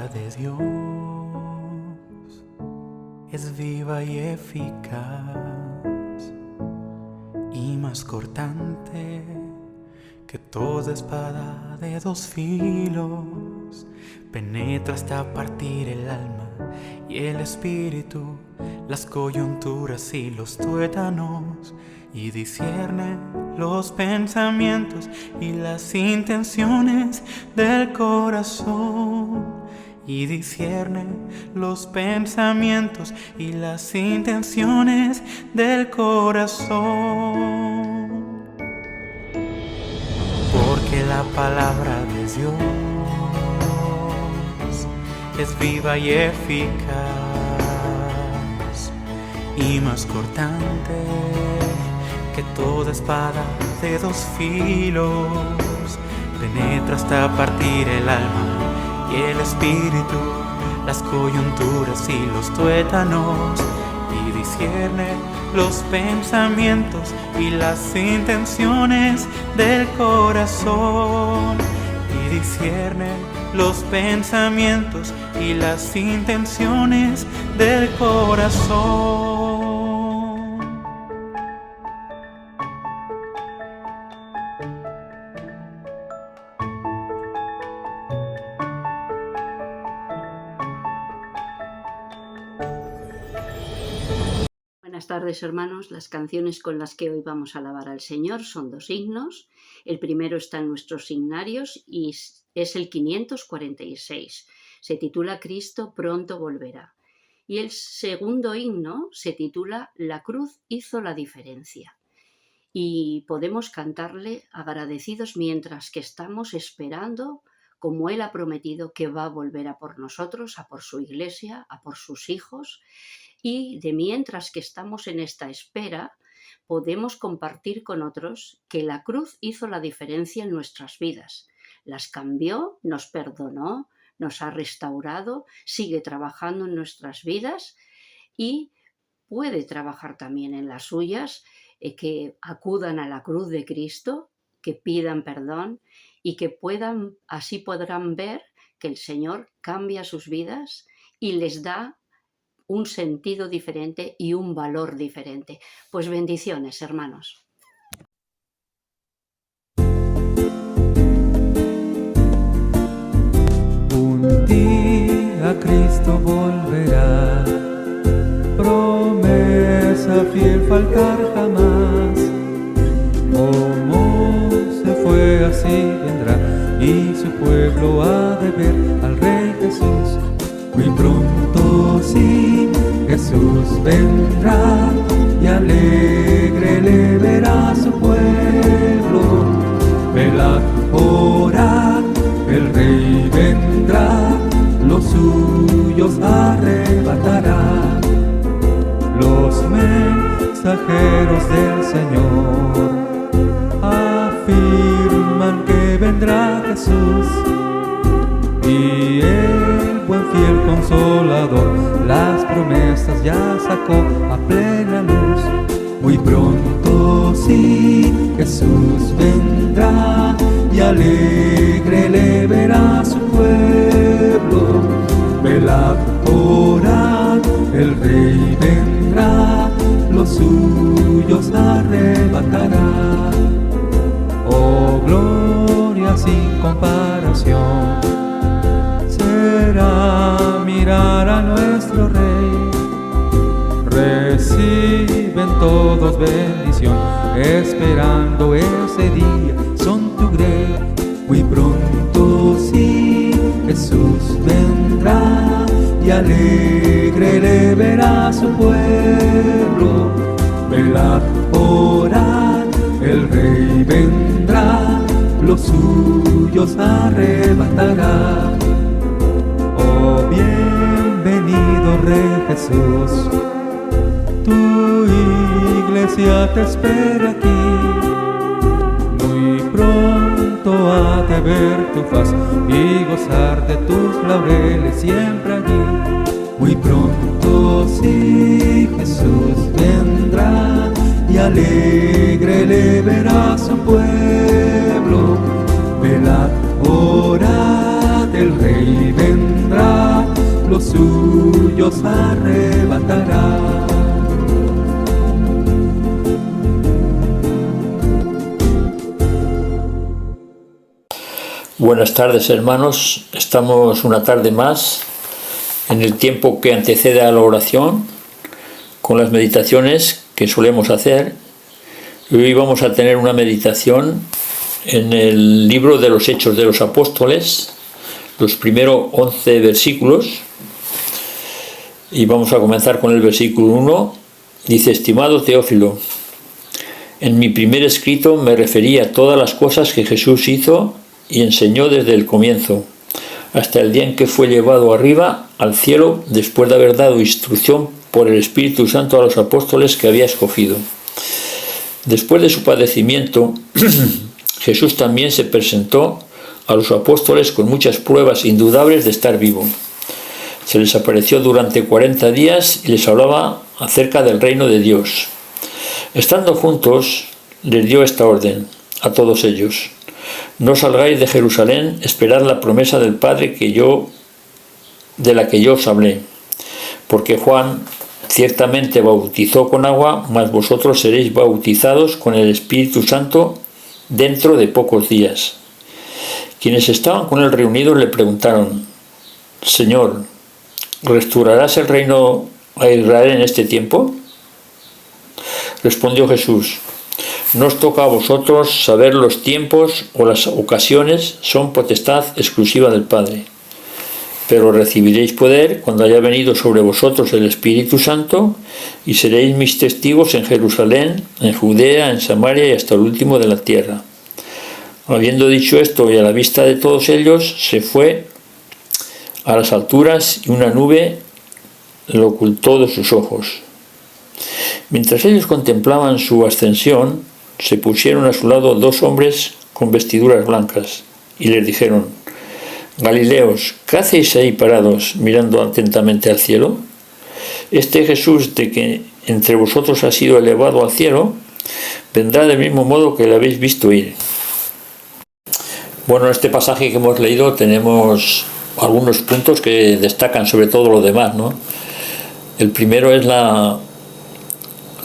palabra de Dios es viva y eficaz y más cortante que toda espada de dos filos. Penetra hasta partir el alma y el espíritu, las coyunturas y los tuétanos, y discierne los pensamientos y las intenciones del corazón. Y discierne los pensamientos y las intenciones del corazón. Porque la palabra de Dios es viva y eficaz y más cortante que toda espada de dos filos. Penetra hasta partir el alma y el espíritu, las coyunturas y los tuétanos, y discierne los pensamientos y las intenciones del corazón. Y discierne los pensamientos y las intenciones del corazón. Buenas tardes, hermanos. Las canciones con las que hoy vamos a alabar al Señor son dos himnos. El primero está en nuestros signarios y es el 546. Se titula Cristo pronto volverá. Y el segundo himno se titula La cruz hizo la diferencia. Y podemos cantarle agradecidos mientras que estamos esperando, como Él ha prometido, que va a volver a por nosotros, a por su iglesia, a por sus hijos. Y de mientras que estamos en esta espera, podemos compartir con otros que la cruz hizo la diferencia en nuestras vidas. Las cambió, nos perdonó, nos ha restaurado, sigue trabajando en nuestras vidas y puede trabajar también en las suyas, que acudan a la cruz de Cristo, que pidan perdón y que así podrán ver que el Señor cambia sus vidas y les da un sentido diferente y un valor diferente. Pues bendiciones, hermanos. Un día Cristo volverá, promesa fiel faltar jamás. Como se fue así vendrá, y su pueblo ha de ver al Rey Jesús. Muy pronto sí, Jesús vendrá, y alegre le verá su pueblo. Velad, orad, el Rey vendrá, los suyos arrebatará. Los mensajeros del Señor afirman que vendrá Jesús, y el buen fiel consolador las promesas ya sacó a plena luz. Muy pronto sí, Jesús vendrá, y alegre le verá su pueblo. Velad, orad, el Rey vendrá, los suyos arrebatará. Oh, gloria sin comparación será mirar a nuestro Rey. Reciben todos bendición, esperando ese día son tu grey. Muy pronto sí, Jesús vendrá, y alegre le verá su pueblo. Velad, orad, el Rey vendrá, los suyos arrebatará. Oh, bienvenido Rey Jesús, tu iglesia te espera aquí. Muy pronto ha de ver tu faz y gozar de tus laureles siempre allí. Muy pronto sí, Jesús vendrá, y alegre le verá su pueblo. Velad, orad, el Rey vendrá, suyos arrebatará. Buenas tardes, hermanos. Estamos una tarde más en el tiempo que antecede a la oración con las meditaciones que solemos hacer. Hoy vamos a tener una meditación en el libro de los Hechos de los Apóstoles, los primeros 11 versículos, y vamos a comenzar con el versículo 1. Dice: estimado Teófilo, en mi primer escrito me referí a todas las cosas que Jesús hizo y enseñó desde el comienzo, hasta el día en que fue llevado arriba al cielo, después de haber dado instrucción por el Espíritu Santo a los apóstoles que había escogido. Después de su padecimiento, Jesús también se presentó a los apóstoles con muchas pruebas indudables de estar vivo. Se les apareció durante 40 días y les hablaba acerca del reino de Dios. Estando juntos, les dio esta orden a todos ellos: no salgáis de Jerusalén, esperad la promesa del Padre de la que yo os hablé. Porque Juan ciertamente bautizó con agua, mas vosotros seréis bautizados con el Espíritu Santo dentro de pocos días. Quienes estaban con él reunidos le preguntaron: Señor, ¿restaurarás el reino a Israel en este tiempo? Respondió Jesús: no os toca a vosotros saber los tiempos o las ocasiones, son potestad exclusiva del Padre. Pero recibiréis poder cuando haya venido sobre vosotros el Espíritu Santo, y seréis mis testigos en Jerusalén, en Judea, en Samaria y hasta el último de la tierra. Habiendo dicho esto y a la vista de todos ellos, se fue a las alturas y una nube lo ocultó de sus ojos. Mientras ellos contemplaban su ascensión, se pusieron a su lado 2 hombres con vestiduras blancas y les dijeron: Galileos, ¿qué hacéis ahí parados mirando atentamente al cielo? Este Jesús de que entre vosotros ha sido elevado al cielo, vendrá del mismo modo que le habéis visto ir. Bueno, en este pasaje que hemos leído tenemos algunos puntos que destacan sobre todo lo demás, ¿no? El primero es las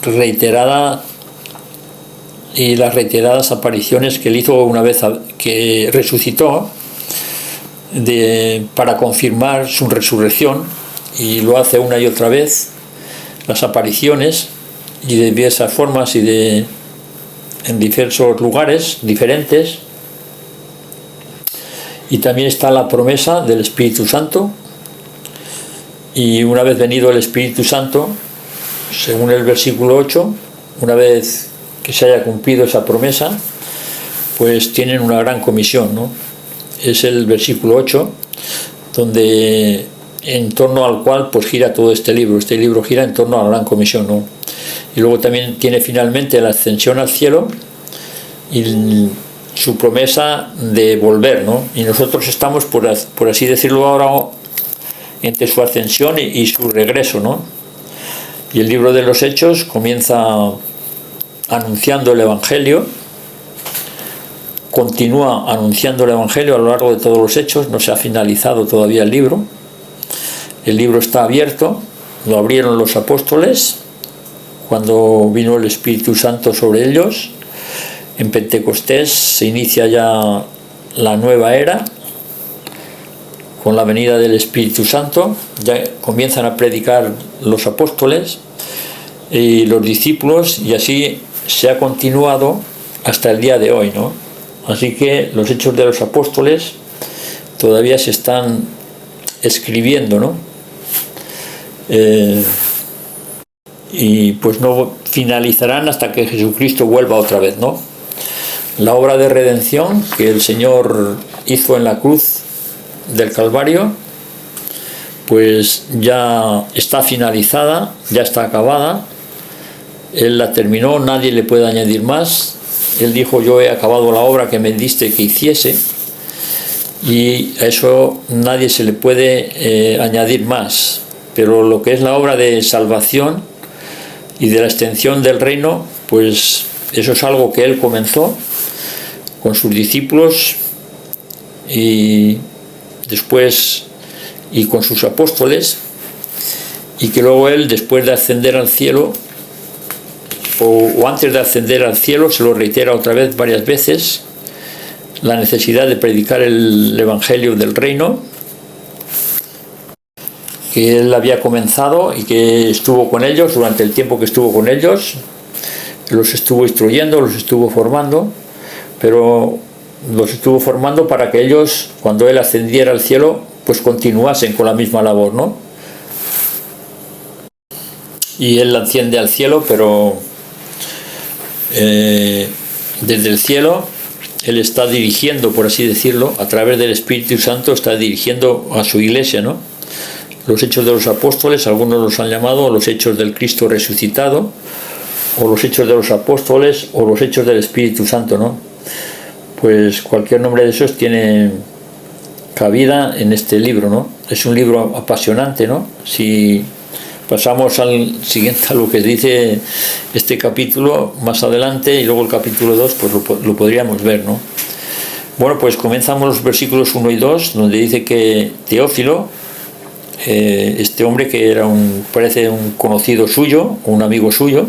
reiteradas apariciones que él hizo una vez que resucitó para confirmar su resurrección, y lo hace una y otra vez, las apariciones, y de diversas formas y en diversos lugares diferentes. Y también está la promesa del Espíritu Santo, y una vez venido el Espíritu Santo, según el versículo 8, una vez que se haya cumplido esa promesa, pues tienen una gran comisión, ¿no? Es el versículo 8, donde en torno al cual pues gira todo este libro. Este libro gira en torno a la gran comisión, ¿no? Y luego también tiene finalmente la ascensión al cielo y su promesa de volver, ¿no? Y nosotros estamos, por así decirlo ahora, entre su ascensión y su regreso, ¿no? Y el libro de los Hechos comienza anunciando el Evangelio, continúa anunciando el Evangelio a lo largo de todos los Hechos. No se ha finalizado todavía el libro está abierto, lo abrieron los apóstoles cuando vino el Espíritu Santo sobre ellos. En Pentecostés se inicia ya la nueva era con la venida del Espíritu Santo. Ya comienzan a predicar los apóstoles y los discípulos, y así se ha continuado hasta el día de hoy, ¿no? Así que los Hechos de los Apóstoles todavía se están escribiendo, ¿no? Y pues no finalizarán hasta que Jesucristo vuelva otra vez, ¿no? La obra de redención que el Señor hizo en la cruz del Calvario, pues ya está finalizada, ya está acabada. Él la terminó, nadie le puede añadir más. Él dijo: yo he acabado la obra que me diste que hiciese, y a eso nadie se le puede añadir más. Pero lo que es la obra de salvación y de la extensión del reino, pues eso es algo que él comenzó con sus discípulos y después y con sus apóstoles, y que luego él, después de ascender al cielo, o antes de ascender al cielo, se lo reitera otra vez varias veces, la necesidad de predicar el Evangelio del Reino, que él había comenzado y que estuvo con ellos durante el tiempo que estuvo con ellos, los estuvo instruyendo, los estuvo formando, pero los estuvo formando para que ellos, cuando él ascendiera al cielo, pues continuasen con la misma labor, ¿no? Y él asciende al cielo, pero desde el cielo él está dirigiendo, por así decirlo, a través del Espíritu Santo, está dirigiendo a su iglesia, ¿no? Los Hechos de los Apóstoles, algunos los han llamado los Hechos del Cristo resucitado, o los Hechos de los Apóstoles, o los Hechos del Espíritu Santo, ¿no? Pues cualquier nombre de esos tiene cabida en este libro, ¿no? Es un libro apasionante, ¿no? Si pasamos al siguiente, a lo que dice este capítulo más adelante, y luego el capítulo 2, pues lo podríamos ver, ¿no? Bueno, pues comenzamos los versículos 1 y 2, donde dice que Teófilo, este hombre que era parece un conocido suyo, un amigo suyo,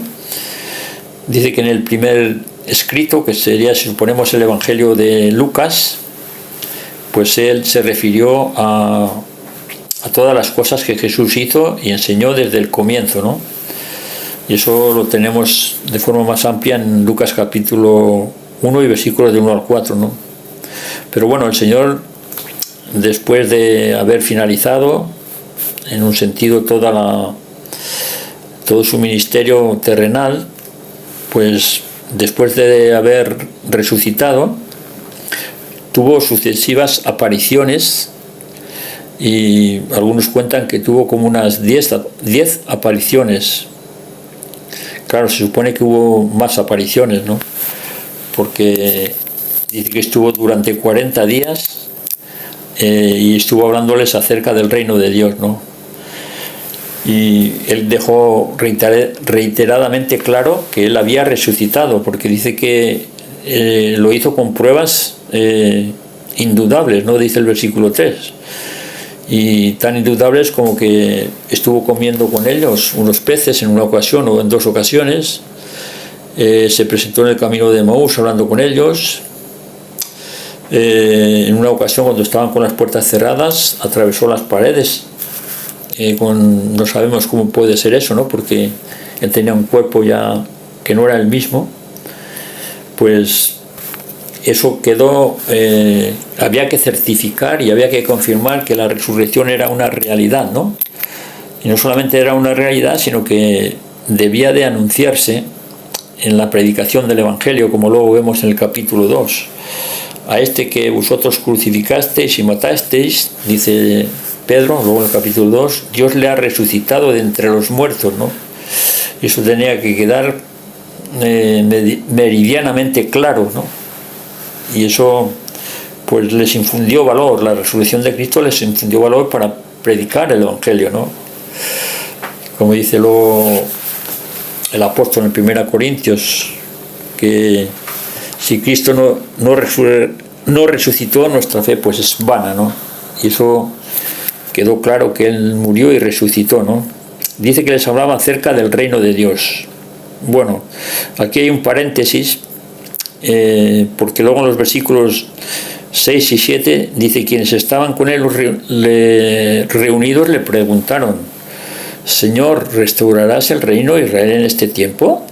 dice que en el primer escrito, que sería, si suponemos, el Evangelio de Lucas, pues él se refirió a todas las cosas que Jesús hizo y enseñó desde el comienzo, ¿no? Y eso lo tenemos de forma más amplia en Lucas capítulo 1 y versículos de 1 al 4, ¿no? Pero bueno, el Señor, después de haber finalizado, en un sentido, todo su ministerio terrenal, pues después de haber resucitado, tuvo sucesivas apariciones, y algunos cuentan que tuvo como unas 10 apariciones. Claro, se supone que hubo más apariciones, ¿no? Porque dice que estuvo durante 40 días y estuvo hablándoles acerca del reino de Dios, ¿no? Y él dejó reiteradamente claro que él había resucitado, porque dice que lo hizo con pruebas indudables, ¿no? Dice el versículo 3. Y tan indudables como que estuvo comiendo con ellos unos peces en una ocasión o en 2 ocasiones, se presentó en el camino de Emaús hablando con ellos, en una ocasión cuando estaban con las puertas cerradas atravesó las paredes, no sabemos cómo puede ser eso, ¿no? Porque él tenía un cuerpo ya que no era el mismo, pues eso quedó, había que certificar y había que confirmar que la resurrección era una realidad, ¿no? Y no solamente era una realidad, sino que debía de anunciarse en la predicación del Evangelio, como luego vemos en el capítulo 2. A este que vosotros crucificasteis y matasteis, dice Pedro, luego en el capítulo 2, Dios le ha resucitado de entre los muertos, ¿no? Y eso tenía que quedar meridianamente claro, ¿no? Y eso pues les infundió valor, la resurrección de Cristo les infundió valor para predicar el Evangelio, ¿no? Como dice luego el apóstol en 1 Corintios, que si Cristo no resucitó, nuestra fe pues es vana, ¿no? Y eso quedó claro, que Él murió y resucitó, ¿no? Dice que les hablaba acerca del reino de Dios. Bueno, aquí hay un paréntesis, porque luego en los versículos 6 y 7 dice: quienes estaban con él reunidos le preguntaron: Señor, ¿restaurarás el reino de Israel en este tiempo?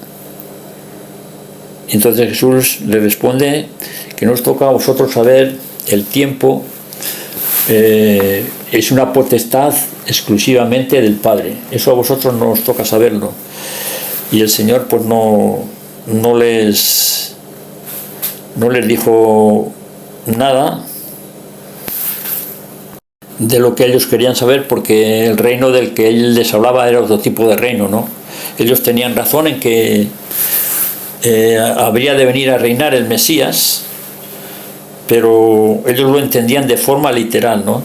Entonces Jesús le responde que no os toca a vosotros saber el tiempo, es una potestad exclusivamente del Padre, eso a vosotros no os toca saberlo. Y el Señor pues no les dijo nada de lo que ellos querían saber, porque el reino del que él les hablaba era otro tipo de reino, ¿no? Ellos tenían razón en que habría de venir a reinar el Mesías, pero ellos lo entendían de forma literal, ¿no?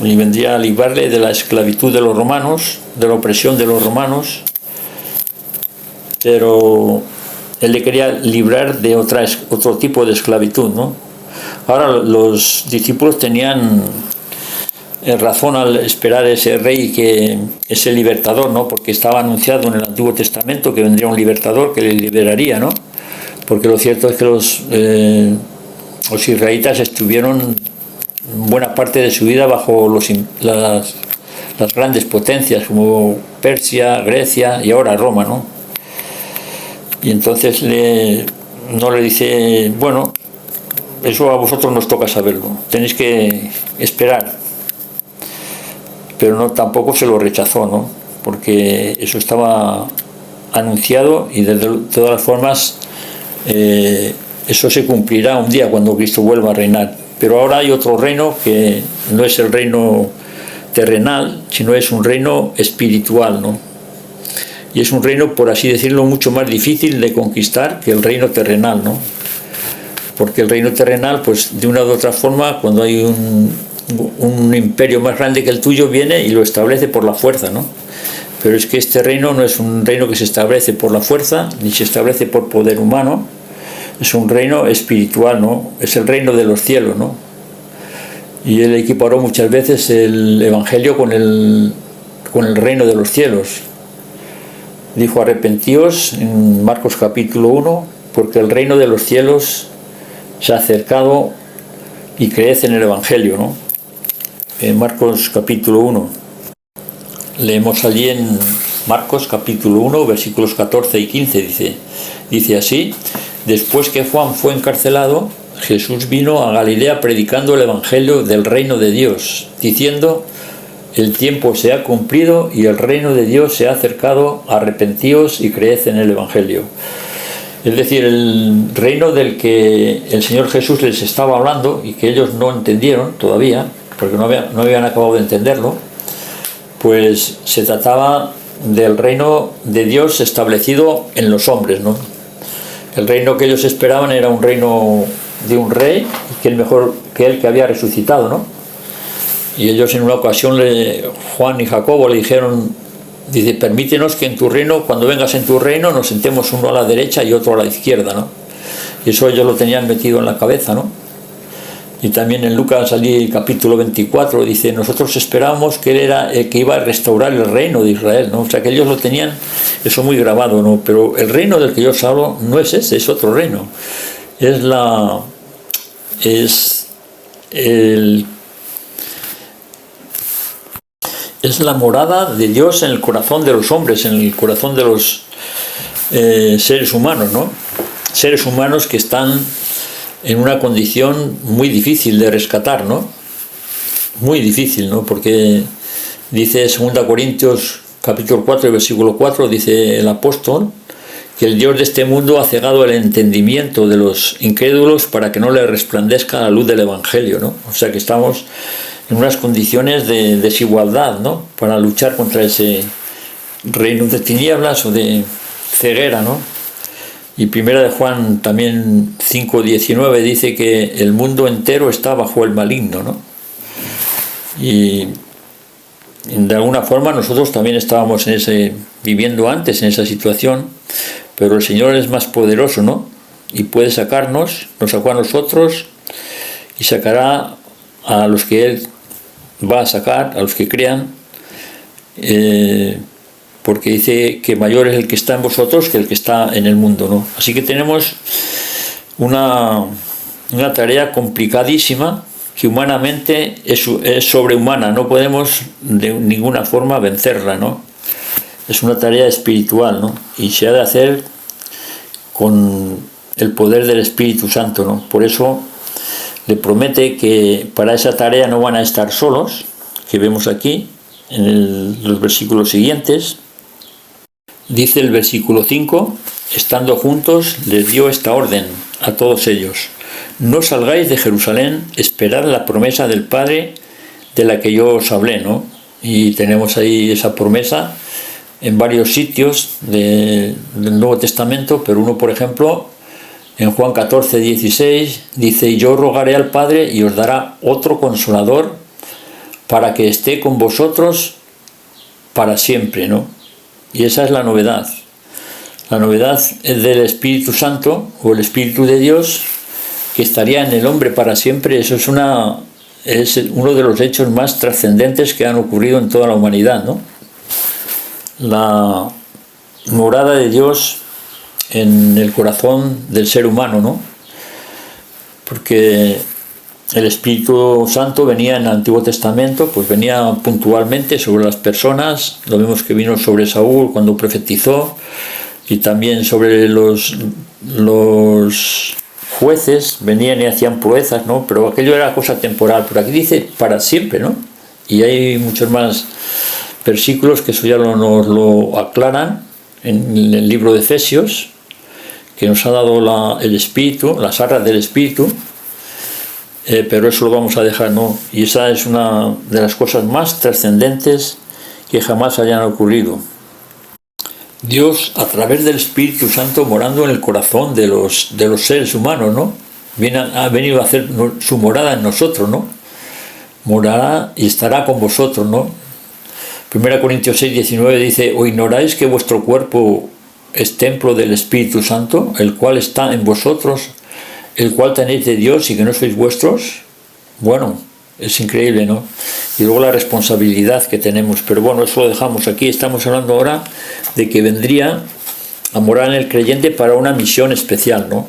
Y vendría a librarle de la esclavitud de los romanos, de la opresión de los romanos, pero él le quería librar de otro tipo de esclavitud, ¿no? Ahora los discípulos tenían razón al esperar ese rey, ese libertador, ¿no? Porque estaba anunciado en el Antiguo Testamento que vendría un libertador que le liberaría, ¿no? Porque lo cierto es que los israelitas estuvieron buena parte de su vida bajo las grandes potencias como Persia, Grecia y ahora Roma, ¿no? Y entonces no le dice, bueno, eso a vosotros nos toca saberlo, tenéis que esperar. Pero no, tampoco se lo rechazó, ¿no? Porque eso estaba anunciado y de todas las formas eso se cumplirá un día cuando Cristo vuelva a reinar. Pero ahora hay otro reino que no es el reino terrenal, sino es un reino espiritual, ¿no? Y es un reino, por así decirlo, mucho más difícil de conquistar que el reino terrenal, ¿no? Porque el reino terrenal, pues de una u otra forma, cuando hay un imperio más grande que el tuyo, viene y lo establece por la fuerza, ¿no? Pero es que este reino no es un reino que se establece por la fuerza, ni se establece por poder humano, es un reino espiritual, ¿no? Es el reino de los cielos, ¿no? Y él equiparó muchas veces el Evangelio con el reino de los cielos. Dijo, arrepentíos en Marcos capítulo 1, porque el reino de los cielos se ha acercado, y creed en el Evangelio, ¿no? En Marcos capítulo 1. Leemos allí en Marcos capítulo 1, versículos 14 y 15, dice así: después que Juan fue encarcelado, Jesús vino a Galilea predicando el Evangelio del reino de Dios, diciendo, el tiempo se ha cumplido y el reino de Dios se ha acercado, arrepentíos y creed en el Evangelio. Es decir, el reino del que el Señor Jesús les estaba hablando y que ellos no entendieron todavía, porque no habían acabado de entenderlo, pues se trataba del reino de Dios establecido en los hombres, ¿no? El reino que ellos esperaban era un reino de un rey, que el mejor que él que había resucitado, ¿no? Y ellos en una ocasión, Juan y Jacobo le dijeron, dice, permítenos que en tu reino, cuando vengas en tu reino, nos sentemos uno a la derecha y otro a la izquierda, ¿no? Y eso ellos lo tenían metido en la cabeza, ¿no? Y también en Lucas, allí capítulo 24, dice, nosotros esperábamos que él era el que iba a restaurar el reino de Israel, ¿no? O sea, que ellos lo tenían eso muy grabado, ¿no? Pero el reino del que yo os hablo no es ese, es otro reino. Es la morada de Dios en el corazón de los hombres, en el corazón de los seres humanos, ¿no? Seres humanos que están en una condición muy difícil de rescatar, ¿no? Muy difícil, ¿no? Porque dice 2 Corintios capítulo 4, versículo 4, dice el apóstol, que el Dios de este mundo ha cegado el entendimiento de los incrédulos para que no les resplandezca la luz del Evangelio, ¿no? O sea que estamos en unas condiciones de desigualdad, ¿no? Para luchar contra ese reino de tinieblas o de ceguera, ¿no? Y primera de Juan también 5:19 dice que el mundo entero está bajo el maligno, ¿no? Y de alguna forma nosotros también estábamos viviendo antes en esa situación, pero el Señor es más poderoso, ¿no? Y puede sacarnos, nos sacó a nosotros y sacará a los que Él va a sacar, a los que crean, porque dice que mayor es el que está en vosotros que el que está en el mundo, ¿no? Así que tenemos una tarea complicadísima que humanamente es sobrehumana, no podemos de ninguna forma vencerla, ¿no? Es una tarea espiritual, ¿no? Y se ha de hacer con el poder del Espíritu Santo, ¿no? Por eso le promete que para esa tarea no van a estar solos, que vemos aquí en los versículos siguientes. Dice el versículo 5, estando juntos les dio esta orden a todos ellos: no salgáis de Jerusalén, esperad la promesa del Padre de la que yo os hablé, ¿no? Y tenemos ahí esa promesa en varios sitios del Nuevo Testamento, pero uno, por ejemplo, en Juan 14:16 dice, y yo rogaré al Padre y os dará otro consolador para que esté con vosotros para siempre, ¿no? Y esa es la novedad. La novedad es del Espíritu Santo o el Espíritu de Dios que estaría en el hombre para siempre. Eso es una es uno de los hechos más trascendentes que han ocurrido en toda la humanidad, ¿no? La morada de Dios en el corazón del ser humano, ¿no? Porque el Espíritu Santo venía en el Antiguo Testamento, pues venía puntualmente sobre las personas. Lo vemos que vino sobre Saúl cuando profetizó, y también sobre los jueces venían y hacían proezas, ¿no? Pero aquello era cosa temporal. Pero aquí dice para siempre, ¿no? Y hay muchos más versículos que eso ya nos lo aclaran en el libro de Efesios, que nos ha dado el Espíritu, las arras del Espíritu. Pero eso lo vamos a dejar, ¿no? Y esa es una de las cosas más trascendentes que jamás hayan ocurrido. Dios, a través del Espíritu Santo, morando en el corazón de los seres humanos, ¿no? Ha venido a hacer su morada en nosotros, ¿no? Morará y estará con vosotros, ¿no? 1 Corintios 6, 19 dice: ¿o ignoráis que vuestro cuerpo es templo del Espíritu Santo, el cual está en vosotros, el cual tenéis de Dios y que no sois vuestros? Bueno, es increíble, ¿no? Y luego la responsabilidad que tenemos. Pero bueno, eso lo dejamos aquí. Estamos hablando ahora de que vendría a morar en el creyente para una misión especial, ¿no?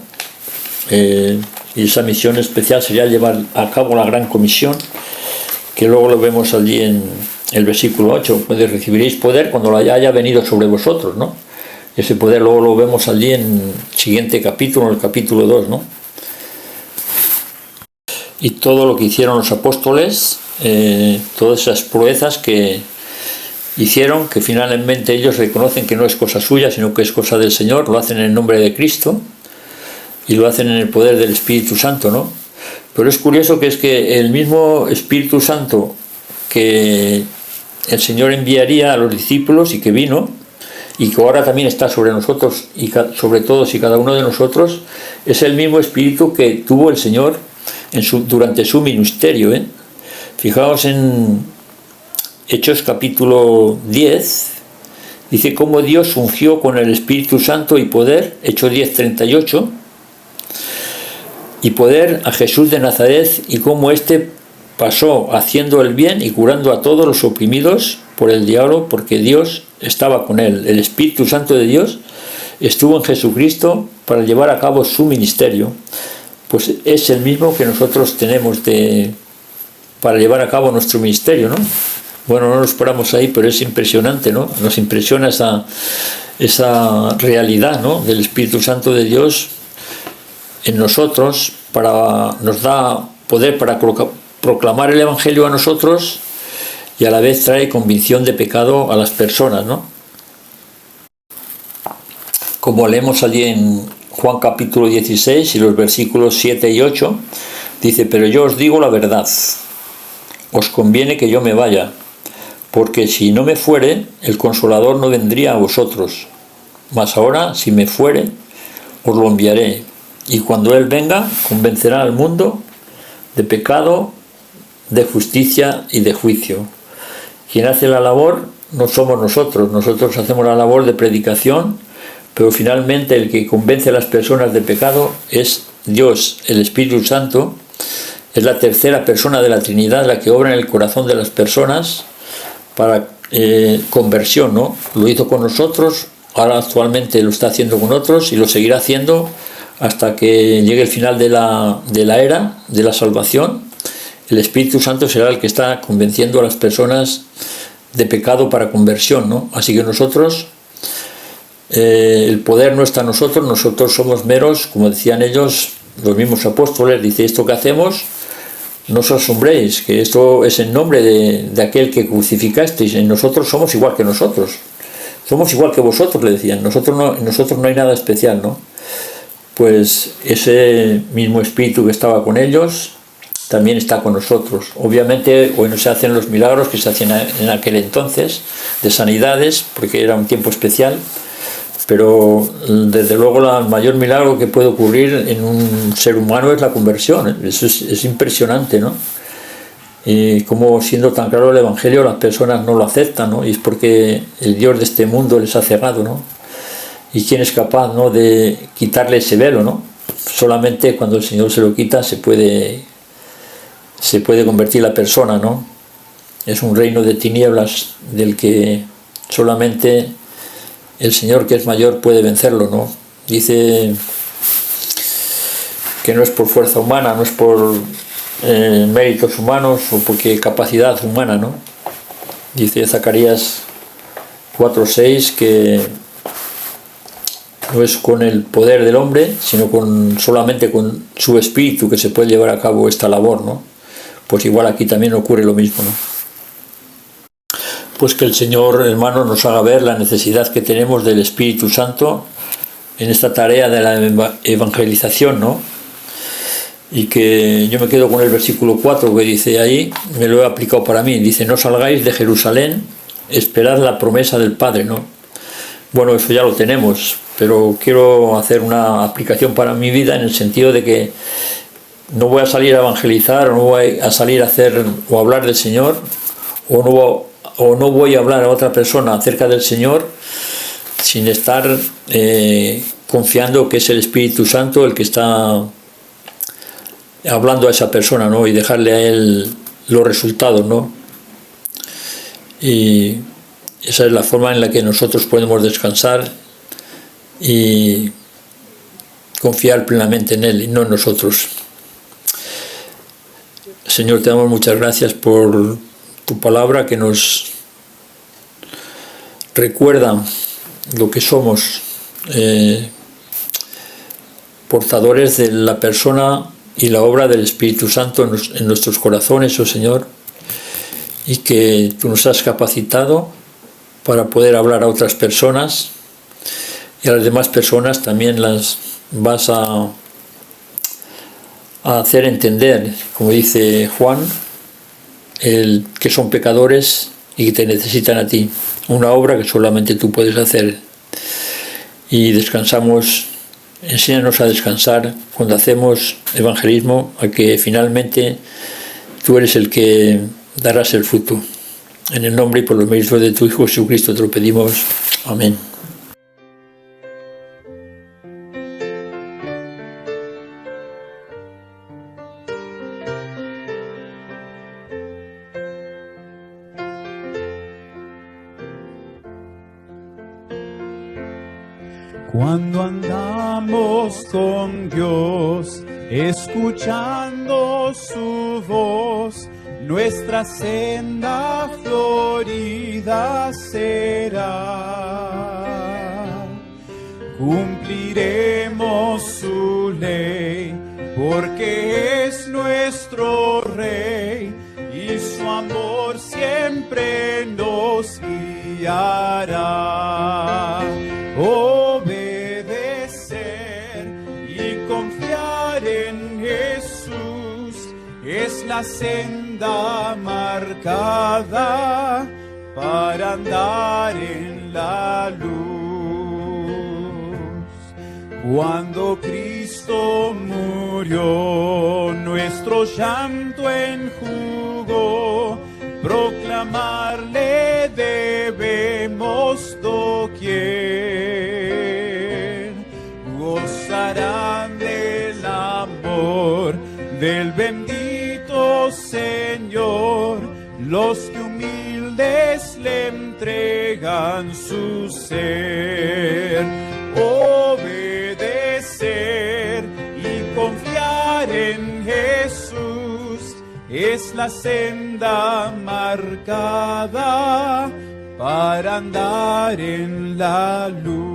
Y esa misión especial sería llevar a cabo la gran comisión, que luego lo vemos allí en el versículo 8. Pues recibiréis poder cuando haya venido sobre vosotros, ¿no? Ese poder luego lo vemos allí en el siguiente capítulo, en el capítulo 2, ¿no? Y todo lo que hicieron los apóstoles, todas esas proezas que hicieron, que finalmente ellos reconocen que no es cosa suya, sino que es cosa del Señor, lo hacen en el nombre de Cristo y lo hacen en el poder del Espíritu Santo, ¿no? Pero es curioso que es que el mismo Espíritu Santo que el Señor enviaría a los discípulos y que vino, y que ahora también está sobre nosotros y sobre todos y cada uno de nosotros, es el mismo Espíritu que tuvo el Señor durante su ministerio, ¿eh? Fijaos en Hechos capítulo 10, dice cómo Dios ungió con el Espíritu Santo y poder, Hechos 10:38, y poder a Jesús de Nazaret, y cómo éste pasó haciendo el bien y curando a todos los oprimidos por el diablo, porque Dios estaba con él. El Espíritu Santo de Dios estuvo en Jesucristo para llevar a cabo su ministerio. Pues es el mismo que nosotros tenemos para llevar a cabo nuestro ministerio, ¿no? Bueno, no nos paramos ahí, pero es impresionante, ¿no? Nos impresiona esa realidad, ¿no? Del Espíritu Santo de Dios en nosotros, nos da poder para proclamar el Evangelio a nosotros, y a la vez trae convicción de pecado a las personas, ¿no? Como leemos allí en Juan capítulo 16 y los versículos 7 y 8, dice: pero yo os digo la verdad, os conviene que yo me vaya, porque si no me fuere, el Consolador no vendría a vosotros, mas ahora, si me fuere, os lo enviaré, y cuando Él venga, convencerá al mundo de pecado, de justicia y de juicio. Quien hace la labor no somos nosotros hacemos la labor de predicación, pero finalmente el que convence a las personas de pecado es Dios, el Espíritu Santo. Es la tercera persona de la Trinidad la que obra en el corazón de las personas para conversión, ¿no? Lo hizo con nosotros, ahora actualmente lo está haciendo con otros y lo seguirá haciendo hasta que llegue el final de la era de la salvación. El Espíritu Santo será el que está convenciendo a las personas de pecado para conversión, ¿no? Así que nosotros, el poder no está en nosotros somos meros, como decían ellos, los mismos apóstoles, dice: esto que hacemos, no os asombréis, que esto es en nombre de aquel que crucificasteis, en nosotros somos igual que nosotros, somos igual que vosotros, le decían, en nosotros no hay nada especial, ¿no? Pues ese mismo Espíritu que estaba con ellos también está con nosotros. Obviamente hoy no se hacen los milagros que se hacían en aquel entonces, de sanidades, porque era un tiempo especial, pero desde luego el mayor milagro que puede ocurrir en un ser humano es la conversión, ¿eh? Eso es impresionante, ¿no? Y como siendo tan claro el Evangelio las personas no lo aceptan, ¿no? Y es porque el Dios de este mundo les ha cegado, ¿no? ¿Y quién es capaz, ¿no?, de quitarle ese velo, ¿no? Solamente cuando el Señor se lo quita se puede se puede convertir la persona, ¿no? Es un reino de tinieblas del que solamente el Señor, que es mayor, puede vencerlo, ¿no? Dice que no es por fuerza humana, no es por méritos humanos o porque capacidad humana, ¿no? Dice Zacarías 4:6 que no es con el poder del hombre, sino solamente con su espíritu que se puede llevar a cabo esta labor, ¿no? Pues igual aquí también ocurre lo mismo, ¿no? Pues que el Señor, hermano, nos haga ver la necesidad que tenemos del Espíritu Santo en esta tarea de la evangelización, ¿no? Y que yo me quedo con el versículo 4 que dice ahí, me lo he aplicado para mí, dice: no salgáis de Jerusalén, esperad la promesa del Padre, ¿no? Bueno, eso ya lo tenemos, pero quiero hacer una aplicación para mi vida en el sentido de que no voy a salir a evangelizar, o no voy a salir a hacer o hablar del Señor, o no voy a hablar a otra persona acerca del Señor sin estar confiando que es el Espíritu Santo el que está hablando a esa persona, ¿no? Y dejarle a él los resultados, ¿no? Y esa es la forma en la que nosotros podemos descansar y confiar plenamente en él y no en nosotros. Señor, te damos muchas gracias por tu palabra que nos recuerda lo que somos, portadores de la persona y la obra del Espíritu Santo en nuestros corazones, oh Señor, y que tú nos has capacitado para poder hablar a otras personas, y a las demás personas también las vas a hacer entender, como dice Juan, que son pecadores y que te necesitan a ti, una obra que solamente tú puedes hacer. Y descansamos, enséñanos a descansar cuando hacemos evangelismo, a que finalmente tú eres el que darás el fruto. En el nombre y por los méritos de tu Hijo Jesucristo te lo pedimos. Amén. Cuando andamos con Dios, escuchando su voz, nuestra senda florida será. Cumpliremos su ley, porque es nuestro Rey, y su amor siempre nos guiará. Obedecer y confiar en Jesús es la senda marcada para andar en la luz. Cuando Cristo murió, nuestro llanto enjugó, proclamarle debemos doquier. Gozarán del amor del bendito Señor los que humildes le entregan su ser. Obedecer y confiar en Jesús es la senda marcada para andar en la luz.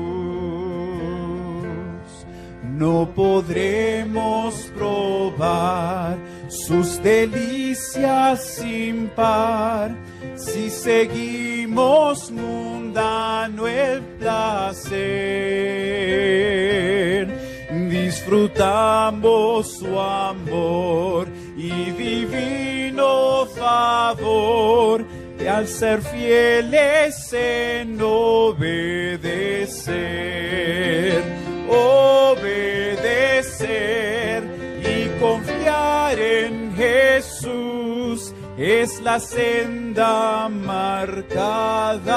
No podremos probar sus delicias sin par si seguimos mundano el placer. Disfrutamos su amor y divino favor, y al ser fieles en obedecer, y confiar en Jesús es la senda marcada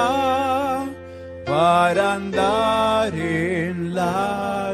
para andar en la